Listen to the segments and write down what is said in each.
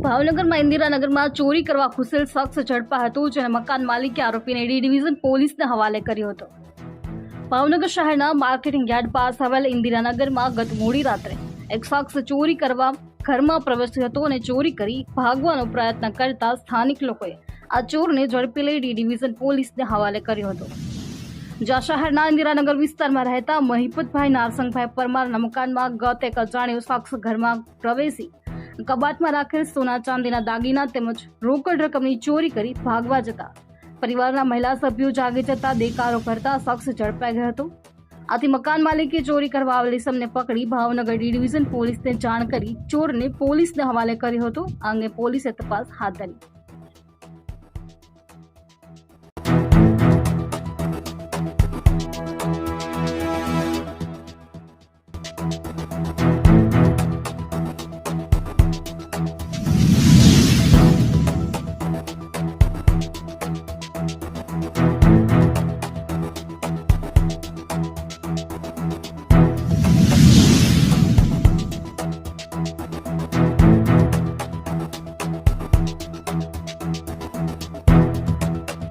ભાવનગરમાં ઇન્દિરાનગરમાં ચોરી કરવા ઘૂસેલ શખ્સ ઝડપાયો હતો, જેને મકાન માલિકે આરોપીને ડી ડિવિઝન પોલીસને હવાલે કર્યો હતો। ભાવનગર શહેરના માર્કેટિંગ યાર્ડ પાસે આવેલ ઇન્દિરાનગરમાં ગત મોડી રાત્રે એક શખ્સ ચોરી કરવા ઘરમાં પ્રવેશ્યો હતો અને ચોરી કરી ભાગવાનો પ્રયત્ન કરતા સ્થાનિક લોકોએ આ ચોરને ઝડપી લઈ ડી ડિવિઝન પોલીસને હવાલે કર્યો હતો। જ્યાં શહેરના ઇન્દિરાનગર વિસ્તારમાં રહેતા મહિપતભાઈ નારસંગભાઈ પરમારના મકાનમાં ગત એક અજાણ્યો શખ્સ ઘરમાં પ્રવેશી કબાટમાં રાખેલ સોના ચાંદીના દાગીના તેમજ રોકડ રકમની ચોરી કરી ભાગવા જતા પરિવારના મહિલા સભ્યો જાગી જતા દેકારો કરતા શખ્સ ઝડપાઈ ગયો હતો। આથી મકાન માલિકે ચોરી કરવા આવેલ ઇસમને પકડી ભાવનગર ડી ડિવિઝન પોલીસને જાણ કરી ચોરને પોલીસને હવાલે કર્યો હતો। આ અંગે પોલીસે તપાસ હાથ ધરી।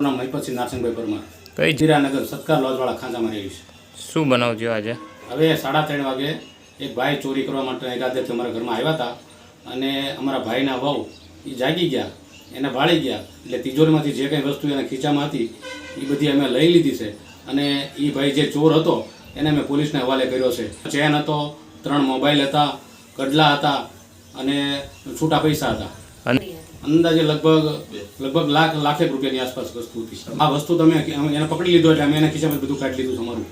નામ મહિપતસિંહ નારસિંહભાઈ પરમાર, કઈ ઇન્દિરાનગર સત્કાર લોજવાળા ખાંચામાં રહ્યું છે। શું બનાવજો આજે? હવે 3:30 વાગે એક ભાઈ ચોરી કરવા માટે એકાદેથી અમારા ઘરમાં આવ્યા હતા અને અમારા ભાઈના વહુ એ જાગી ગયા, એને વાળી ગયા એટલે તિજોરીમાંથી જે કંઈ વસ્તુ એના ખીચામાં હતી એ બધી અમે લઈ લીધી છે અને એ ભાઈ જે ચોર હતો એને અમે પોલીસને હવાલે કર્યો છે। ચેન હતો, 3 મોબાઈલ હતા, કડલા હતા અને છૂટા પૈસા હતા। અંદાજે લગભગ લાખેક રૂપિયાની આસપાસ વસ્તુ હતી। આ વસ્તુ તમે એને પકડી લીધો એટલે અમે એના ખિસ્સામાં બધું કાઢી લીધું તમારું।